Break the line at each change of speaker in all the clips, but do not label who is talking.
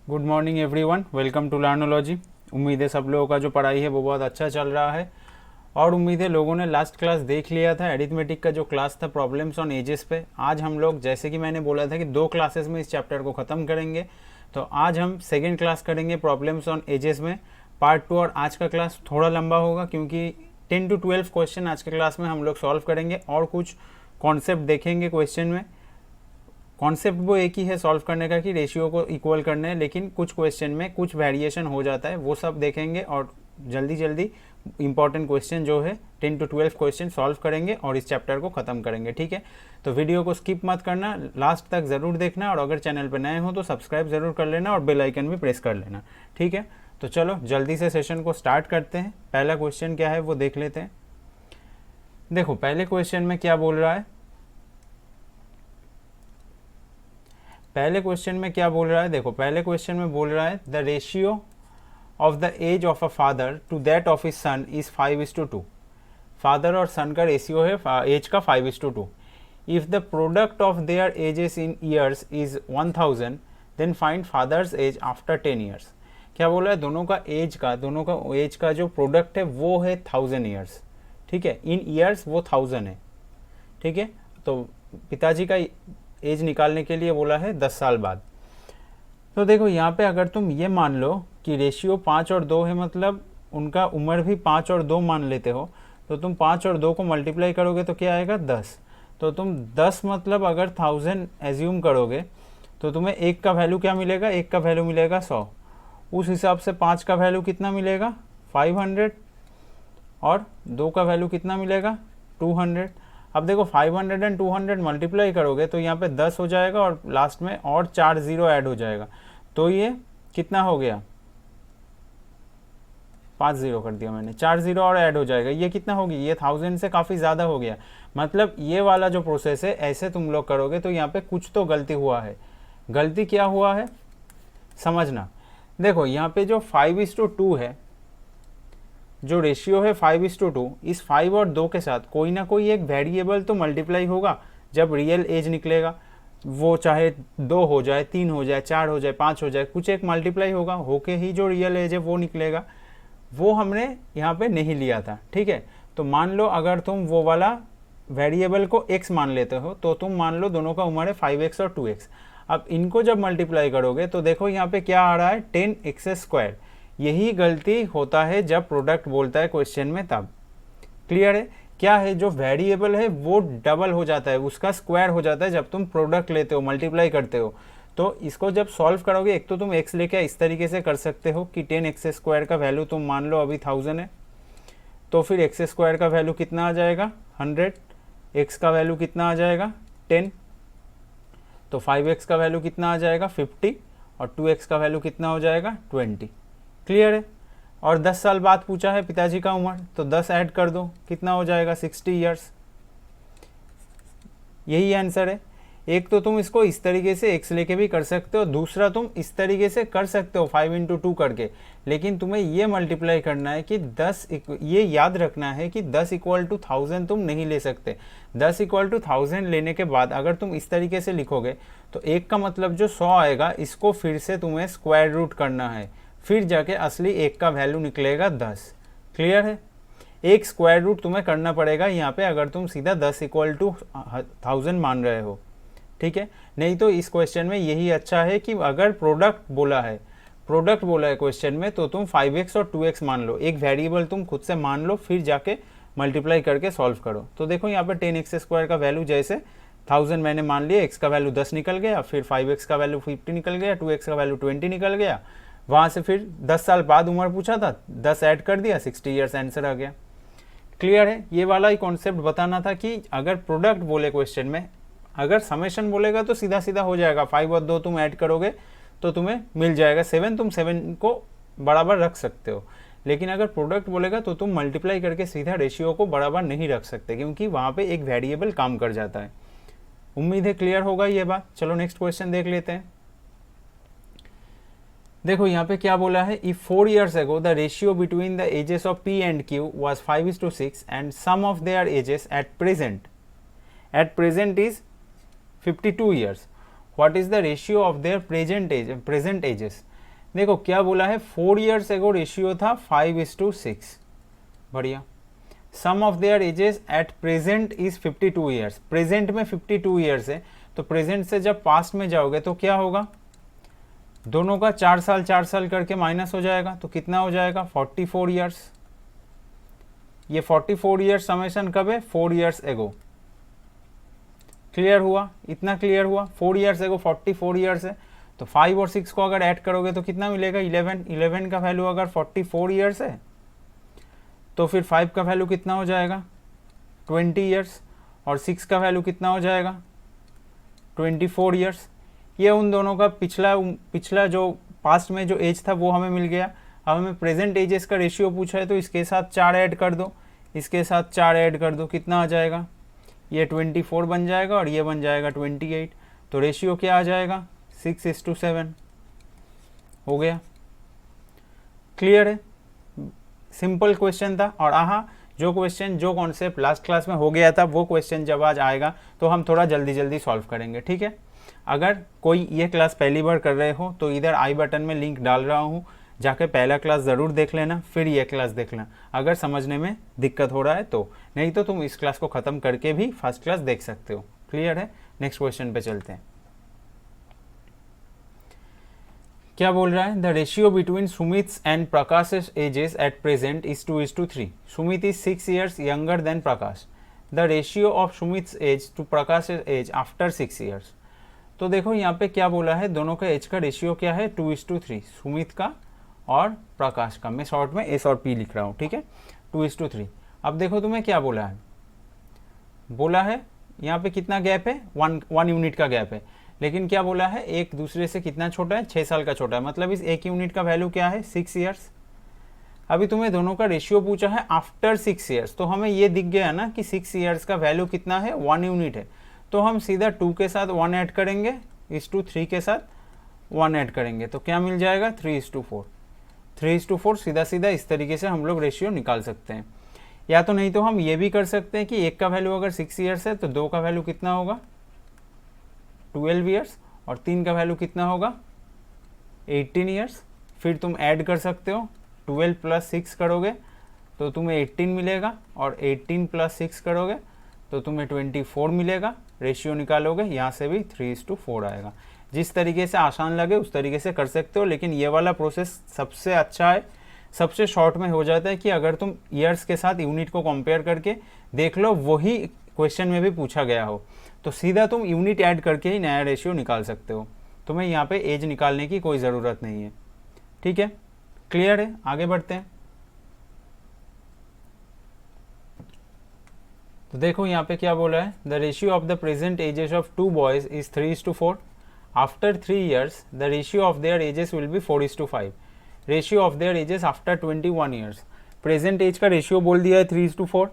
Good morning everyone, welcome to Learnology. उम्मीद है सब लोगों का जो पढ़ाई है वो बहुत अच्छा चल रहा है और उम्मीद है लोगों ने लास्ट क्लास देख लिया था। एरिथमेटिक का जो क्लास था प्रॉब्लम्स ऑन एजेस पे, आज हम लोग जैसे कि मैंने बोला था कि 2 क्लासेस में इस चैप्टर को ख़त्म करेंगे, तो आज हम सेकेंड क्लास करेंगे प्रॉब्लम्स ऑन एजेस में पार्ट 2। और आज का क्लास थोड़ा लंबा होगा क्योंकि 10 to 12 क्वेश्चन आज के क्लास में हम लोग सॉल्व करेंगे और कुछ कॉन्सेप्ट देखेंगे क्वेश्चन में। कॉन्सेप्ट वो एक ही है सॉल्व करने का कि रेशियो को इक्वल करने है, लेकिन कुछ क्वेश्चन में कुछ वेरिएशन हो जाता है, वो सब देखेंगे और जल्दी जल्दी इंपॉर्टेंट क्वेश्चन जो है 10 to 12 क्वेश्चन सॉल्व करेंगे और इस चैप्टर को ख़त्म करेंगे। ठीक है, तो वीडियो को स्किप मत करना, लास्ट तक ज़रूर देखना और अगर चैनल पर नए हो तो सब्सक्राइब ज़रूर कर लेना और बेल आइकन भी प्रेस कर लेना। ठीक है, तो चलो जल्दी से सेशन को स्टार्ट करते हैं। पहला क्वेश्चन क्या है वो देख लेते हैं। देखो पहले क्वेश्चन में क्या बोल रहा है, पहले क्वेश्चन में क्या बोल रहा है। देखो पहले क्वेश्चन में बोल रहा है the ratio of the age of a father to that of his son is 5:2। Father और सन का रेशियो है एज का 5:2। If the product of their ages in years is 1000 then find father's age after 10 years. क्या बोल रहा है, दोनों का एज का जो प्रोडक्ट है वो है 1000 ईयर्स। ठीक है, इन ईयर्स वो 1000 है। ठीक है, तो पिताजी का एज निकालने के लिए बोला है 10 साल बाद। तो देखो यहाँ पे अगर तुम ये मान लो कि रेशियो 5 और 2 है, मतलब उनका उम्र भी 5 और 2 मान लेते हो, तो तुम 5 और 2 को मल्टीप्लाई करोगे तो क्या आएगा 10। तो तुम 10 मतलब अगर 1000 एज्यूम करोगे तो तुम्हें एक का वैल्यू क्या मिलेगा, एक का वैल्यू मिलेगा 100। उस हिसाब से 5 का वैल्यू कितना मिलेगा 500 और 2 का वैल्यू कितना मिलेगा 200। अब देखो 500 एंड 200 मल्टीप्लाई करोगे तो यहाँ पे 10 हो जाएगा और लास्ट में और 4 जीरो ऐड हो जाएगा, तो ये कितना हो गया 5 जीरो कर दिया मैंने, 4 जीरो और ऐड हो जाएगा, ये कितना होगी, ये 1000 से काफ़ी ज़्यादा हो गया। मतलब ये वाला जो प्रोसेस है ऐसे तुम लोग करोगे तो यहाँ पे कुछ तो गलती हुआ है। गलती क्या हुआ है समझना। देखो यहाँ पे जो 5:2 है, जो रेशियो है 5:2, इस 5 और 2 के साथ कोई ना कोई एक वेरिएबल तो मल्टीप्लाई होगा जब रियल एज निकलेगा। वो चाहे 2 हो जाए, 3 हो जाए, 4 हो जाए, 5 हो जाए, कुछ एक मल्टीप्लाई होगा, होके ही जो रियल एज है वो निकलेगा। वो हमने यहाँ पे नहीं लिया था। ठीक है, तो मान लो अगर तुम वो वाला वेरिएबल को x मान लेते हो तो तुम मान लो दोनों का उम्र है 5x और 2x। अब इनको जब मल्टीप्लाई करोगे तो देखो यहाँ पे क्या आ रहा है 10x²। यही गलती होता है जब प्रोडक्ट बोलता है क्वेश्चन में तब। क्लियर है, क्या है जो वेरिएबल है वो डबल हो जाता है, उसका स्क्वायर हो जाता है जब तुम प्रोडक्ट लेते हो, मल्टीप्लाई करते हो। तो इसको जब सॉल्व करोगे, एक तो तुम x लेके इस तरीके से कर सकते हो कि 10x² का वैल्यू तुम मान लो अभी 1000 है, तो फिर x² का वैल्यू कितना आ जाएगा 100, x का वैल्यू कितना आ जाएगा 10, तो 5x का वैल्यू कितना आ जाएगा 50 और 2x का वैल्यू कितना हो जाएगा 20। क्लियर है, और 10 साल बाद पूछा है पिताजी का उम्र, तो 10 ऐड कर दो कितना हो जाएगा 60 ईयर्स। यही आंसर है। एक तो तुम इसको इस तरीके से x लेके भी कर सकते हो, दूसरा तुम इस तरीके से कर सकते हो 5×2 करके, लेकिन तुम्हें ये मल्टीप्लाई करना है कि 10, ये याद रखना है कि 10 = 1000 तुम नहीं ले सकते। 10 = 1000 लेने के बाद अगर तुम इस तरीके से लिखोगे तो एक का मतलब जो 100 आएगा, इसको फिर से तुम्हें स्क्वायर रूट करना है, फिर जाके असली एक का वैल्यू निकलेगा 10। क्लियर है, एक स्क्वायर रूट तुम्हें करना पड़ेगा यहाँ पे अगर तुम सीधा 10 = 1000 मान रहे हो। ठीक है, नहीं तो इस क्वेश्चन में यही अच्छा है कि अगर प्रोडक्ट बोला है क्वेश्चन में, तो तुम 5x और 2x मान लो, एक वेरिएबल तुम खुद से मान लो, फिर जाके मल्टीप्लाई करके सॉल्व करो। तो देखो यहाँ पे 10x² का वैल्यू जैसे 1000 मैंने मान लिया, x का वैल्यू 10 निकल गया, फिर 5x का वैल्यू 50 निकल गया, 2x का वैल्यू 20 निकल गया। वहाँ से फिर 10 साल बाद उम्र पूछा था, 10 ऐड कर दिया, 60 ईयर्स आंसर आ गया। क्लियर है, ये वाला ही कॉन्सेप्ट बताना था कि अगर प्रोडक्ट बोले क्वेश्चन में, अगर समेशन बोलेगा तो सीधा सीधा हो जाएगा, 5 और 2 तुम ऐड करोगे तो तुम्हें मिल जाएगा 7, तुम 7 को बराबर रख सकते हो। लेकिन अगर प्रोडक्ट बोलेगा तो तुम मल्टीप्लाई करके सीधा रेशियो को बराबर नहीं रख सकते, क्योंकि वहाँ पे एक वेरिएबल काम कर जाता है। उम्मीद है क्लियर होगा ये बात। चलो नेक्स्ट क्वेश्चन देख लेते हैं। देखो यहाँ पे क्या बोला है, if 4 years ago the ratio between the ages of P and Q was 5:6 and sum of their ages at present is 52 years, what is the ratio of their present ages। देखो क्या बोला है, 4 years एगो ratio था 5:6, बढ़िया। Sum of their ages at present is 52 years, present में 52 years है, तो प्रेजेंट से जब पास्ट में जाओगे तो क्या होगा, दोनों का 4 साल करके माइनस हो जाएगा, तो कितना हो जाएगा 44 ईयर्स। ये 44 ईयर्स समेशन कब है, 4 years एगो। क्लियर हुआ, इतना क्लियर हुआ, 4 years एगो 44 ईयर्स है, तो 5 और 6 को अगर ऐड करोगे तो कितना मिलेगा 11, 11 का वैल्यू अगर 44 ईयर्स है तो फिर 5 का वैल्यू कितना हो जाएगा 20 ईयर्स, और 6 का वैल्यू कितना हो जाएगा 24 ईयर्स। ये उन दोनों का पिछला जो पास्ट में जो एज था वो हमें मिल गया। अब हमें प्रेजेंट एजेस का रेशियो पूछा है, तो इसके साथ 4 ऐड कर दो, इसके साथ 4 ऐड कर दो, कितना आ जाएगा, ये 24 बन जाएगा और ये बन जाएगा 28। तो रेशियो क्या आ जाएगा 6:7 हो गया। क्लियर है, सिंपल क्वेश्चन था। और जो क्वेश्चन जो कॉन्सेप्ट लास्ट क्लास में हो गया था वो क्वेश्चन जब आज आएगा तो हम थोड़ा जल्दी जल्दी सॉल्व करेंगे, ठीक है। अगर कोई ये क्लास पहली बार कर रहे हो तो इधर आई बटन में लिंक डाल रहा हूँ, जाके पहला क्लास ज़रूर देख लेना, फिर ये क्लास देखना अगर समझने में दिक्कत हो रहा है तो, नहीं तो तुम इस क्लास को ख़त्म करके भी फर्स्ट क्लास देख सकते हो। क्लियर है, नेक्स्ट क्वेश्चन पे चलते हैं। क्या बोल रहा है, the ratio between Sumit and Prakash ages at present is 2:3। Sumit is 6 years younger than Prakash. The ratio of Sumit age to Prakash age after 6 years। तो देखो यहाँ पे क्या बोला है, दोनों का एज का रेशियो क्या है 2:3, सुमित का और प्रकाश का। मैं शॉर्ट में एस और पी लिख रहा हूँ, ठीक है, 2:3। अब देखो तुम्हें क्या बोला है यहाँ पे कितना गैप है, 1 यूनिट का गैप है, लेकिन क्या बोला है एक दूसरे से कितना छोटा है, 6 साल का छोटा है, मतलब इस एक यूनिट का वैल्यू क्या है 6 years। अभी तुम्हें दोनों का रेशियो पूछा है आफ्टर 6 years, तो हमें ये दिख गया ना कि 6 years का वैल्यू कितना है 1 यूनिट है, तो हम सीधा 2 के साथ 1 ऐड करेंगे, इस 3 के साथ 1 ऐड करेंगे, तो क्या मिल जाएगा 3:4। 3:4 सीधा सीधा इस तरीके से हम लोग रेशियो निकाल सकते हैं। या तो नहीं तो हम ये भी कर सकते हैं कि एक का वैल्यू अगर 6 years है तो 2 का वैल्यू कितना होगा 12 years, और 3 का वैल्यू कितना होगा 18 years। फिर तुम ऐड कर सकते हो, 12 + 6 करोगे तो तुम्हें 18 मिलेगा, और 18 + 6 करोगे तो तुम्हें 24 मिलेगा। रेशियो निकालोगे यहाँ से भी 3:4 आएगा। जिस तरीके से आसान लगे उस तरीके से कर सकते हो, लेकिन ये वाला प्रोसेस सबसे अच्छा है, सबसे शॉर्ट में हो जाता है कि अगर तुम ईयर्स के साथ यूनिट को कंपेयर करके देख लो, वही क्वेश्चन में भी पूछा गया हो, तो सीधा तुम यूनिट ऐड करके ही नया रेशियो निकाल सकते हो। तुम्हें यहाँ पे एज निकालने की कोई ज़रूरत नहीं है, ठीक है। क्लियर है, आगे बढ़ते हैं। तो देखो यहाँ पे क्या बोला है, the ratio of the present ages of 2 boys is 3:4। After 3 years the ratio of their ages will be 4:5। Ratio of their ages after 21 years। Present age का रेशियो बोल दिया है 3:4,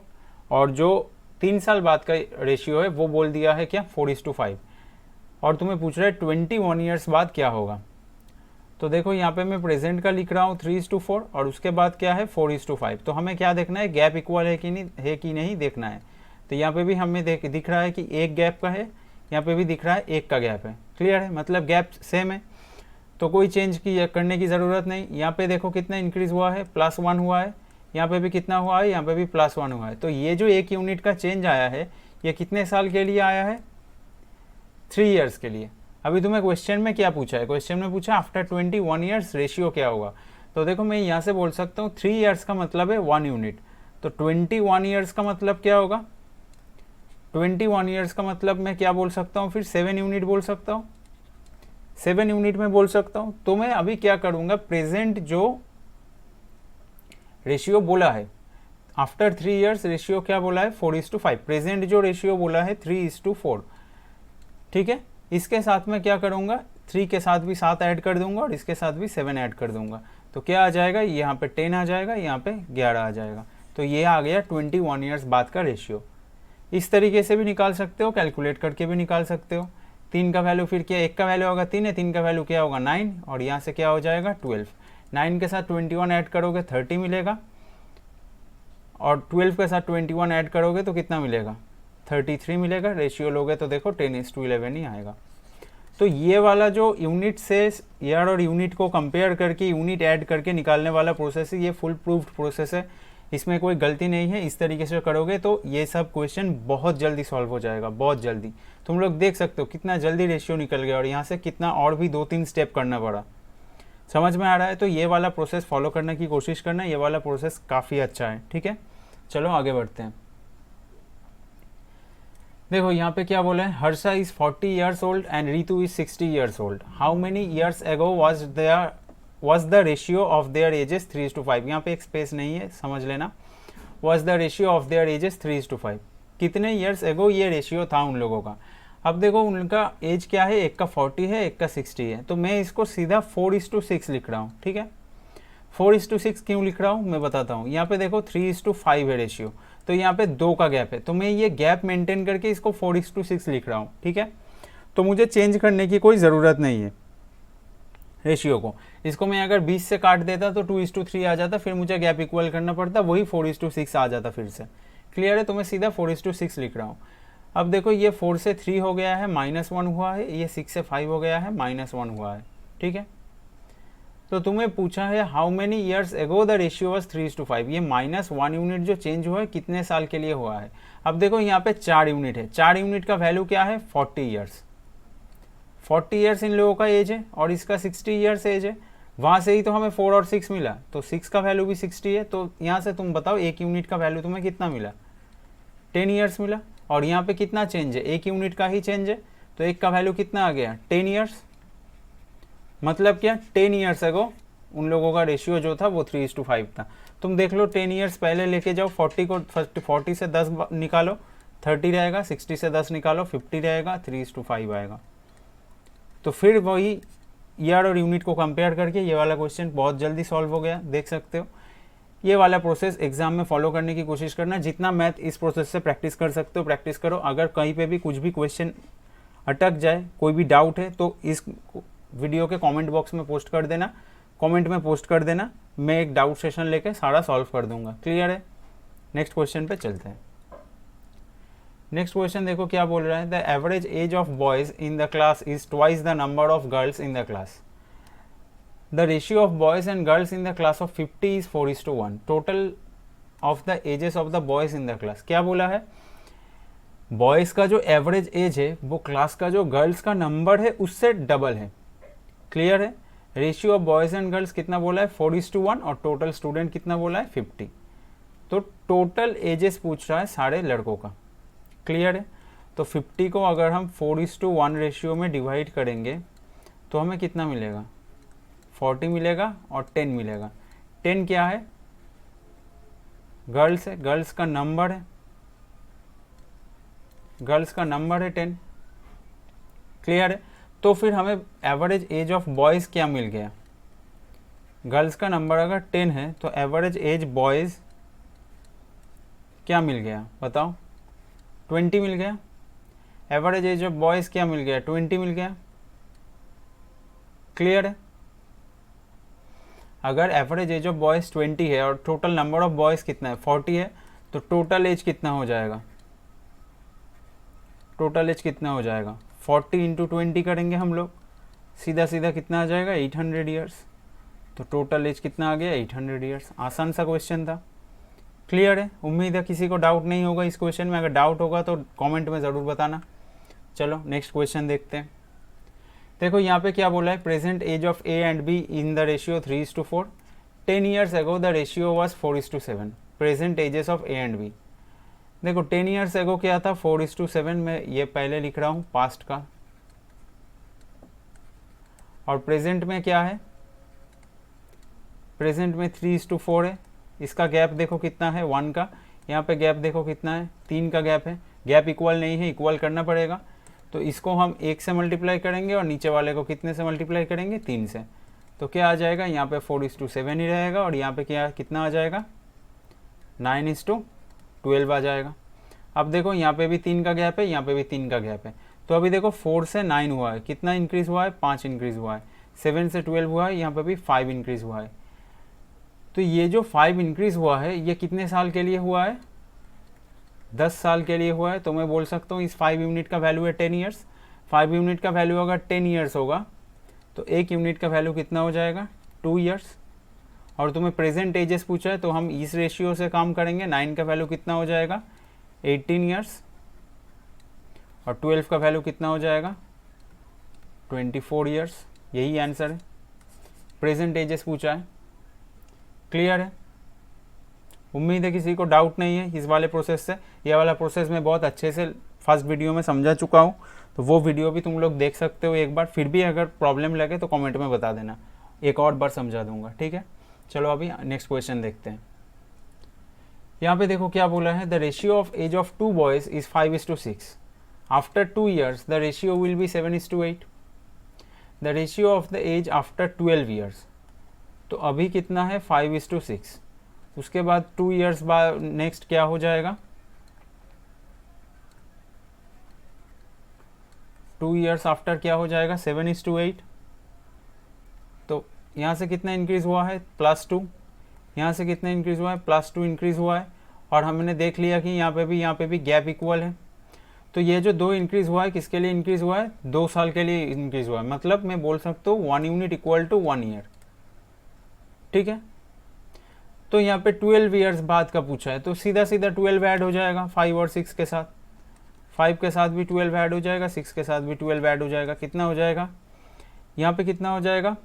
और जो 3 साल बाद का रेशियो है वो बोल दिया है क्या 4:5। और तुम्हें पूछ रहा है 21 years बाद क्या होगा। तो देखो यहाँ पे मैं प्रेजेंट का लिख रहा हूँ 3:4, और उसके बाद क्या है 4:5। तो हमें क्या देखना है, गैप इक्वल है कि नहीं देखना है। तो यहाँ पे भी हमें दिख रहा है कि एक गैप का है, यहाँ पे भी दिख रहा है एक का गैप है। क्लियर है, मतलब गैप सेम है, तो कोई चेंज करने की ज़रूरत नहीं। यहाँ पे देखो कितना इंक्रीज़ हुआ है, +1 हुआ है, यहाँ पे भी कितना हुआ है, यहाँ पे भी +1 हुआ है। तो ये जो 1 यूनिट का चेंज आया है ये कितने साल के लिए आया है 3 years के लिए। अभी तुम्हें क्वेश्चन में क्या पूछा है, क्वेश्चन में पूछा आफ्टर 21 years रेशियो क्या होगा। तो देखो मैं यहाँ से बोल सकता हूँ 3 years का मतलब है 1 यूनिट, तो 21 years का मतलब क्या होगा, 21 years का मतलब मैं क्या बोल सकता हूँ फिर 7 यूनिट बोल सकता हूँ, 7 यूनिट में बोल सकता हूँ। तो मैं अभी क्या करूँगा, प्रेजेंट जो रेशियो बोला है आफ्टर 3 years रेशियो क्या बोला है 4:5, प्रेजेंट जो रेशियो बोला है 3:4, ठीक है। इसके साथ में क्या करूँगा, 3 के साथ भी 7 ऐड कर दूंगा और इसके साथ भी 7 ऐड कर दूंगा, तो क्या आ जाएगा, यहाँ पे 10 आ जाएगा, यहाँ पे 11 आ जाएगा। तो ये आ गया 21 years बाद का रेशियो। इस तरीके से भी निकाल सकते हो, कैलकुलेट करके भी निकाल सकते हो। 3 का वैल्यू फिर क्या, एक का वैल्यू होगा 3 है, 3 का वैल्यू क्या होगा 9, और यहाँ से क्या हो जाएगा 12। 9 के साथ 21 ऐड करोगे 30 मिलेगा, और 12 के साथ 21 ऐड करोगे तो कितना मिलेगा 33 मिलेगा। रेशियो लोगे तो देखो 10:11 ही आएगा। तो ये वाला जो यूनिट से ईयर और यूनिट को कंपेयर करके यूनिट ऐड करके निकालने वाला प्रोसेस है, ये फुल प्रूफ्ड प्रोसेस है, इसमें कोई गलती नहीं है। इस तरीके से करोगे तो ये सब क्वेश्चन बहुत जल्दी सॉल्व हो जाएगा, बहुत जल्दी। तुम लोग देख सकते हो कितना जल्दी रेशियो निकल गया और यहाँ से कितना और भी 2-3 स्टेप करना पड़ा। समझ में आ रहा है? तो ये वाला प्रोसेस फॉलो करने की कोशिश करना, ये वाला प्रोसेस काफ़ी अच्छा है। ठीक है, चलो आगे बढ़ते हैं। देखो यहाँ पे क्या बोला है, Harsha is 40 years old and Ritu is 60 years old. How many years ago was the ratio of their ages 3:5। यहाँ पे एक स्पेस नहीं है, समझ लेना। was the ratio of their ages 3:5। कितने ईयर्स एगो ये रेशियो था उन लोगों का। अब देखो उनका एज क्या है, एक का 40 है, एक का 60 है, तो मैं इसको सीधा 4:6 लिख रहा हूँ। ठीक है, 4:6 क्यों लिख रहा हूँ मैं बताता हूँ। यहाँ पे देखो 3:5 है रेशियो, तो यहाँ पे 2 का गैप है, तो मैं ये गैप मेंटेन करके इसको 4:6 लिख रहा हूँ। ठीक है, तो मुझे चेंज करने की कोई ज़रूरत नहीं है रेशियो को। इसको मैं अगर 20 से काट देता तो 2:3 आ जाता, फिर मुझे गैप इक्वल करना पड़ता, वही 4:6 आ जाता फिर से। क्लियर है? तो मैं सीधा 4:6 लिख रहा हूँ। अब देखो ये 4 से 3 हो गया है, -1 हुआ है, ये 6 से 5 हो गया है, -1 हुआ है। ठीक है, तो तुम्हें पूछा है how many years ago the ratio was 3:5। ये -1 यूनिट जो चेंज हुआ है कितने साल के लिए हुआ है। अब देखो यहाँ पे 4 यूनिट है, 4 यूनिट का वैल्यू क्या है, 40 ईयर्स। 40 ईयर्स इन लोगों का एज है और इसका 60 ईयर्स एज है। वहाँ से ही तो हमें 4 और 6 मिला, तो 6 का वैल्यू भी 60 है। तो यहाँ से तुम बताओ एक यूनिट का वैल्यू तुम्हें कितना मिला, 10 ईयर्स मिला। और यहाँ पे कितना चेंज है, एक यूनिट का ही चेंज है, तो एक का वैल्यू कितना आ गया, 10 ईयर्स। मतलब क्या, 10 ईयर्स एगो उन लोगों का रेशियो जो था वो 3:5 था। तुम देख लो 10 ईयर्स पहले लेके जाओ, 40 से 10 निकालो 30 रहेगा, 60 से 10 निकालो 50 रहेगा, 3:5 आएगा। तो फिर वही ईयर और यूनिट को कंपेयर करके ये वाला क्वेश्चन बहुत जल्दी सॉल्व हो गया, देख सकते हो। ये वाला प्रोसेस एग्जाम में फॉलो करने की कोशिश करना, जितना मैथ इस प्रोसेस से प्रैक्टिस कर सकते हो प्रैक्टिस करो। अगर कहीं पे भी कुछ भी क्वेश्चन अटक जाए, कोई भी डाउट है, तो इस वीडियो के कमेंट बॉक्स में पोस्ट कर देना, कमेंट में पोस्ट कर देना, मैं एक डाउट सेशन लेके सारा सॉल्व कर दूंगा। क्लियर है? नेक्स्ट क्वेश्चन पे चलते हैं। नेक्स्ट क्वेश्चन देखो क्या बोल रहा है, the average age of boys in the class is twice the number of girls in the class. The ratio of boys and girls in the class of 50 is 4:1। Total of the ages of the boys in the class. क्या बोला है, boys का जो average age है वो class का जो girls का नंबर है उससे डबल है। क्लियर है? Ratio of boys and girls कितना बोला है, 4:1, और टोटल स्टूडेंट कितना बोला है, 50। तो टोटल एजेस पूछ रहा है सारे लड़कों का। क्लियर है? तो 50 को अगर हम 4:1 रेशियो में डिवाइड करेंगे तो हमें कितना मिलेगा, 40 मिलेगा और 10 मिलेगा। 10 क्या है, गर्ल्स है, गर्ल्स का नंबर है, गर्ल्स का नंबर है 10। क्लियर है? तो फिर हमें एवरेज एज ऑफ बॉयज़ क्या मिल गया, गर्ल्स का नंबर अगर 10 है तो एवरेज एज बॉयज़ क्या मिल गया बताओ, 20 मिल गया। एवरेज एज ऑफ बॉयज़ क्या मिल गया, 20 मिल गया। क्लियर है? अगर एवरेज एज ऑफ बॉयज़ 20 है और टोटल नंबर ऑफ बॉयज़ कितना है, 40 है, तो टोटल एज कितना हो जाएगा, टोटल एज कितना हो जाएगा, 40 इंटू 20 करेंगे हम लोग, सीधा सीधा कितना आ जाएगा, 800 ईयर्स। तो टोटल एज कितना आ गया, 800 ईयर्स। आसान सा क्वेश्चन था। क्लियर है? उम्मीद है किसी को डाउट नहीं होगा इस क्वेश्चन में। अगर डाउट होगा तो कमेंट में ज़रूर बताना। चलो नेक्स्ट क्वेश्चन देखते हैं। देखो यहाँ पे क्या बोला है, present age of A and B in the ratio 3:4। 10 years ago the ratio was 4:7। Present ages of A and B. देखो 10 ईयर्स एगो क्या था, 4:7 में ये पहले लिख रहा हूँ पास्ट का, और प्रेजेंट में क्या है, प्रेजेंट में 3:4 है। इसका गैप देखो कितना है, 1 का। यहाँ पे गैप देखो कितना है, 3 का गैप है। गैप इक्वल नहीं है, इक्वल करना पड़ेगा। तो इसको हम 1 से मल्टीप्लाई करेंगे और नीचे वाले को कितने से मल्टीप्लाई करेंगे, 3 से। तो क्या आ जाएगा, यहाँ पे 4:7 ही रहेगा, और यहाँ पे क्या कितना आ जाएगा, 9:12 आ जाएगा। अब देखो यहाँ पे भी 3 का गैप है, यहाँ पे भी 3 का गैप है। तो अभी देखो 4 से 9 हुआ है, कितना इंक्रीज हुआ है, 5 इंक्रीज हुआ है। 7 से 12 हुआ है, यहाँ पे भी 5 इंक्रीज हुआ है। तो ये जो 5 इंक्रीज हुआ है ये कितने साल के लिए हुआ है, 10 साल के लिए हुआ है। तो मैं बोल सकता हूँ इस 5 यूनिट का वैल्यू है 10 ईयर्स। 5 यूनिट का वैल्यू अगर 10 ईयर्स होगा तो 1 यूनिट का वैल्यू कितना हो जाएगा 2 ईयर्स। और तुम्हें प्रेजेंट एजेस पूछा है तो हम इस रेशियो से काम करेंगे। 9 का वैल्यू कितना हो जाएगा 18 ईयर्स और 12 का वैल्यू कितना हो जाएगा 24 ईयर्स। यही आंसर है, प्रेजेंट एजेस पूछा है। क्लियर है? उम्मीद है किसी को डाउट नहीं है इस वाले प्रोसेस से। ये वाला प्रोसेस मैं बहुत अच्छे से फर्स्ट वीडियो में समझा चुका हूँ, तो वो वीडियो भी तुम लोग देख सकते हो एक बार। फिर भी अगर प्रॉब्लम लगे तो कमेंट में बता देना, एक और बार समझा दूंगा। ठीक है, चलो अभी नेक्स्ट क्वेश्चन देखते हैं। यहाँ पे देखो क्या बोला है, the ratio of age of 2 boys is 5:6। After 2 years the ratio will be 7:8। The ratio of the age after 12 years, तो अभी कितना है 5:6। उसके बाद 2 ईयर्स बाद नेक्स्ट क्या हो जाएगा 2 ईयर्स आफ्टर क्या हो जाएगा 7:8। तो यहाँ से कितना इंक्रीज हुआ है +2, यहाँ से कितना इंक्रीज हुआ है +2 इंक्रीज हुआ है। और हमने देख लिया कि यहाँ पे भी गैप इक्वल है। तो ये जो 2 इंक्रीज हुआ है किसके लिए इंक्रीज हुआ है 2 साल के लिए इंक्रीज हुआ है। मतलब मैं बोल सकता हूँ 1 यूनिट इक्वल टू 1 ईयर। ठीक है, तो यहाँ पे 12 ईयर्स बाद का पूछा है तो सीधा सीधा 12 ऐड हो जाएगा 5 और 6 के साथ। 5 के साथ भी 12 ऐड हो जाएगा, 6 के साथ भी 12 ऐड हो जाएगा। कितना हो जाएगा यहाँ पे कितना हो जाएगा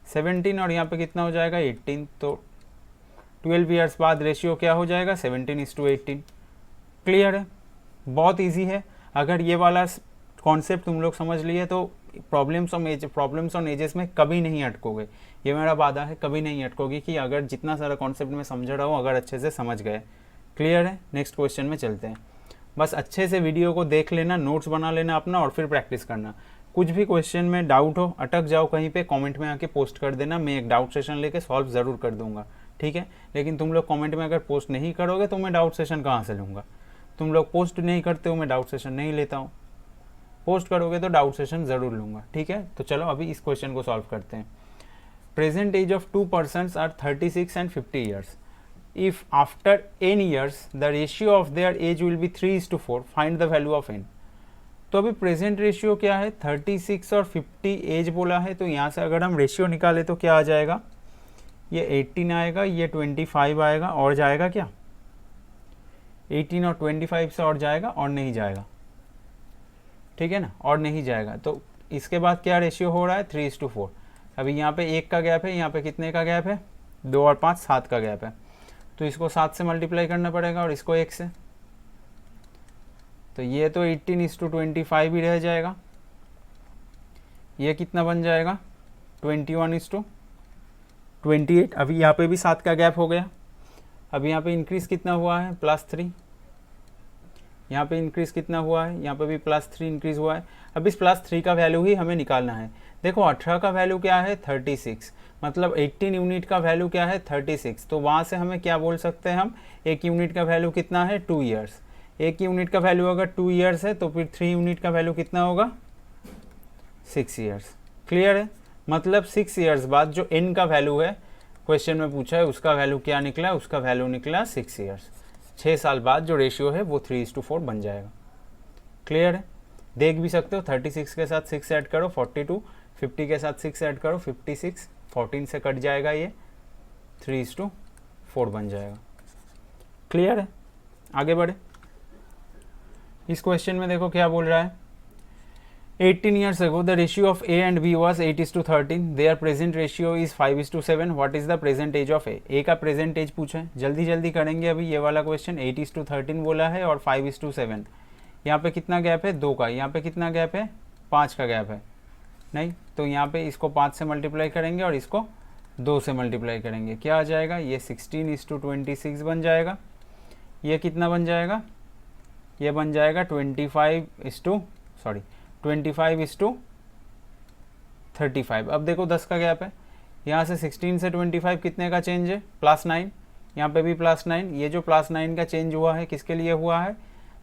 17 और यहाँ पे कितना हो जाएगा 18। तो 12 ईयर्स बाद रेशियो क्या हो जाएगा 17:18। क्लियर है? बहुत इजी है। अगर ये वाला कॉन्सेप्ट तुम लोग समझ लिए तो प्रॉब्लम्स ऑन एजेस में कभी नहीं अटकोगे। ये मेरा वादा है, कभी नहीं अटकोगे कि अगर जितना सारा कॉन्सेप्ट मैं समझ रहा हूँ अगर अच्छे से समझ गए। क्लियर है? नेक्स्ट क्वेश्चन में चलते हैं। बस अच्छे से वीडियो को देख लेना, नोट्स बना लेना अपना और फिर प्रैक्टिस करना। कुछ भी क्वेश्चन में डाउट हो, अटक जाओ कहीं पे, कमेंट में आके पोस्ट कर देना। मैं एक डाउट सेशन लेके सॉल्व ज़रूर कर दूंगा। ठीक है, लेकिन तुम लोग कमेंट में अगर पोस्ट नहीं करोगे तो मैं डाउट सेशन कहाँ से लूँगा। तुम लोग पोस्ट नहीं करते हो, मैं डाउट सेशन नहीं लेता हूँ। पोस्ट करोगे तो डाउट सेशन ज़रूर लूँगा। ठीक है, तो चलो अभी इस क्वेश्चन को सॉल्व करते हैं। Present age of 2 persons are 36 and 50 years. If after n years the ratio of their age will be 3:4, find the value of n। तो अभी प्रेजेंट रेशियो क्या है 36 और 50 एज बोला है। तो यहाँ से अगर हम रेशियो निकाले तो क्या आ जाएगा, ये 18 आएगा, ये 25 आएगा, और जाएगा क्या 18 और 25 से और जाएगा और नहीं जाएगा। ठीक है ना, और नहीं जाएगा। तो इसके बाद क्या रेशियो हो रहा है 3:4। अभी यहाँ पे 1 का गैप है, यहाँ पे कितने का गैप है 2 और 5 7 का गैप है। तो इसको 7 से मल्टीप्लाई करना पड़ेगा और इसको 1 से। तो ये तो 18:25 ही रह जाएगा। ये कितना बन जाएगा 21:28। अभी यहाँ पे भी 7 का गैप हो गया। अभी यहाँ पे इंक्रीज कितना हुआ है +3। यहाँ पे इंक्रीज कितना हुआ है, यहाँ पे भी +3 इंक्रीज हुआ है। अब इस +3 का वैल्यू ही हमें निकालना है। देखो 18 का वैल्यू क्या है 36, मतलब 18 यूनिट का वैल्यू क्या है 36। तो वहाँ से हमें क्या बोल सकते हैं हम, 1 यूनिट का वैल्यू कितना है 2 ईयर्स। 1 यूनिट का वैल्यू अगर 2 ईयर्स है तो फिर 3 यूनिट का वैल्यू कितना होगा 6 ईयर्स। क्लियर है? मतलब 6 ईयर्स बाद जो n का वैल्यू है क्वेश्चन में पूछा है उसका वैल्यू क्या निकला, उसका वैल्यू निकला 6 ईयर्स। 6 साल बाद जो रेशियो है वो 3:4 बन जाएगा। क्लियर है? देख भी सकते हो 36 के साथ 6 ऐड करो 42, 50 के साथ 6 ऐड करो 56, 14 से कट जाएगा, ये 3:4 बन जाएगा। क्लियर है? आगे बढ़े। इस क्वेश्चन में देखो क्या बोल रहा है, 18 years ago the ratio of A and B was 8:13, their present ratio is 5:7, what is the present age of A। A का present age पूछा है, जल्दी जल्दी करेंगे अभी ये वाला क्वेश्चन। 8:13 बोला है और 5:7। यहाँ पे कितना गैप है 2 का, यहाँ पे कितना गैप है 5 का गैप है नहीं। तो यहाँ पे इसको 5 से मल्टीप्लाई करेंगे और इसको 2 से मल्टीप्लाई करेंगे, क्या आ जाएगा, ये 16:26 बन जाएगा। ये कितना बन जाएगा, ये बन जाएगा 25:35। अब देखो 10 का गैप है, यहाँ से 16 से 25 कितने का चेंज है +9, यहाँ पे भी +9। ये जो +9 का चेंज हुआ है किसके लिए हुआ है,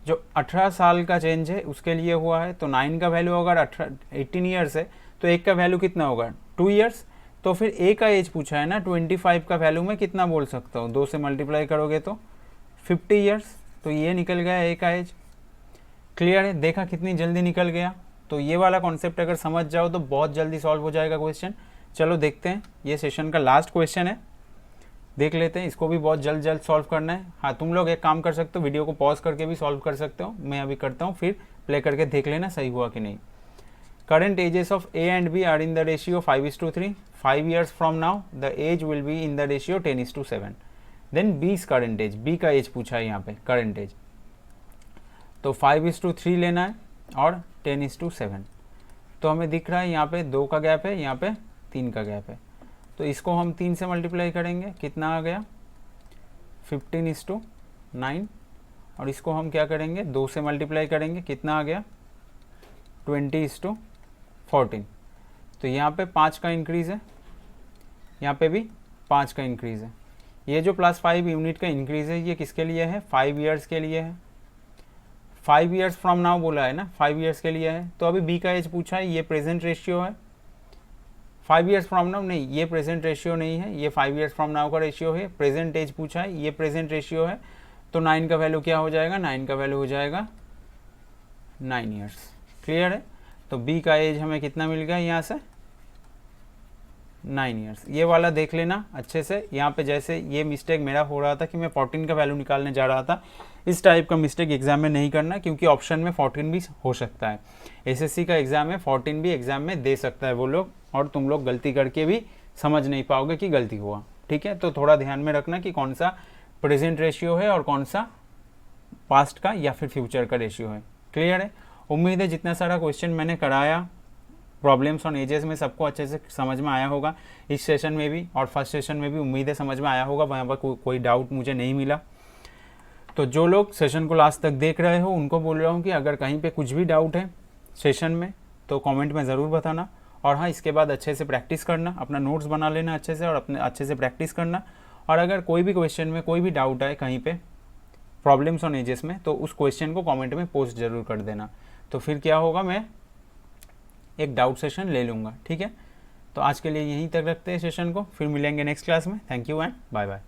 जो 18 साल का चेंज है उसके लिए हुआ है। तो 9 का वैल्यू अगर 18 ईयर्स है तो 1 का वैल्यू कितना होगा 2 ईयर्स। तो फिर A का एज पूछा है ना, 25 का वैल्यू मैं कितना बोल सकता हूँ, 2 से मल्टीप्लाई करोगे तो 50 ईयर्स। तो ये निकल गया A का एज। क्लियर है, देखा कितनी जल्दी निकल गया। तो ये वाला कॉन्सेप्ट अगर समझ जाओ तो बहुत जल्दी सॉल्व हो जाएगा क्वेश्चन। चलो देखते हैं, ये सेशन का लास्ट क्वेश्चन है, देख लेते हैं, इसको भी बहुत जल्द सॉल्व करना है। हाँ, तुम लोग एक काम कर सकते हो, वीडियो को पॉज करके भी सॉल्व कर सकते हो, मैं अभी करता हूँ, फिर प्ले करके देख लेना सही हुआ कि नहीं। Current ages of A and B are in the ratio 5:3. 5 years from now, the age will be in the ratio 10:7. Then B's current age, B का एज पूछा है यहाँ पे, करंट एज। तो 5:3 लेना है और 10:7। तो हमें दिख रहा है यहाँ पे 2 का गैप है, यहाँ पे 3 का गैप है। तो इसको हम 3 से मल्टीप्लाई करेंगे, कितना आ गया 15:9। और इसको हम क्या करेंगे 2 से मल्टीप्लाई करेंगे, कितना आ गया 20:14। तो यहाँ पे 5 का इंक्रीज़ है, यहाँ पे भी 5 का इंक्रीज़ है। ये जो +5 यूनिट का इंक्रीज़ है ये किसके लिए है, 5 ईयर्स के लिए है। 5 ईयर्स फ्रॉम नाउ बोला है ना, 5 ईयर्स के लिए है। तो अभी बी का एज पूछा है, ये प्रेजेंट रेशियो है। 5 ईयर्स फ्रॉम नाउ नहीं, ये प्रेजेंट रेशियो नहीं है, ये 5 ईयर्स फ्रॉम नाउ का रेशियो है। प्रेजेंट एज पूछा है, ये प्रेजेंट रेशियो है। तो 9 का वैल्यू क्या हो जाएगा, 9 का वैल्यू हो जाएगा 9 ईयर्स। क्लियर है। तो बी का एज हमें कितना मिल गया यहाँ से 9 ईयर्स। ये वाला देख लेना अच्छे से। यहाँ पे जैसे ये मिस्टेक मेरा हो रहा था कि मैं 14 का वैल्यू निकालने जा रहा था, इस टाइप का मिस्टेक एग्जाम में नहीं करना, क्योंकि ऑप्शन में 14 भी हो सकता है। एसएससी का एग्जाम में 14 भी एग्जाम में दे सकता है वो लोग, और तुम लोग गलती करके भी समझ नहीं पाओगे कि गलती हुआ। ठीक है, तो थोड़ा ध्यान में रखना कि कौन सा प्रेजेंट रेशियो है और कौन सा पास्ट का या फिर फ्यूचर का रेशियो है। क्लियर है। उम्मीद है जितना सारा क्वेश्चन मैंने कराया प्रॉब्लम्स ऑन एजेस में सबको अच्छे से समझ में आया होगा, इस सेशन में भी और फर्स्ट सेशन में भी उम्मीद है समझ में आया होगा। वहाँ पर कोई डाउट मुझे नहीं मिला। तो जो लोग सेशन को लास्ट तक देख रहे हो उनको बोल रहा हूँ कि अगर कहीं पे कुछ भी डाउट है सेशन में तो कमेंट में ज़रूर बताना। और हाँ, इसके बाद अच्छे से प्रैक्टिस करना, अपना नोट्स बना लेना अच्छे से और अपने अच्छे से प्रैक्टिस करना। और अगर कोई भी क्वेश्चन में कोई भी डाउट आए कहीं पे प्रॉब्लम्स ऑन एजेस में, तो उस क्वेश्चन को कमेंट में पोस्ट ज़रूर कर देना। तो फिर क्या होगा, मैं एक डाउट सेशन ले लूँगा। ठीक है, तो आज के लिए यहीं तक रखते हैं सेशन को, फिर मिलेंगे नेक्स्ट क्लास में। Thank you and bye bye.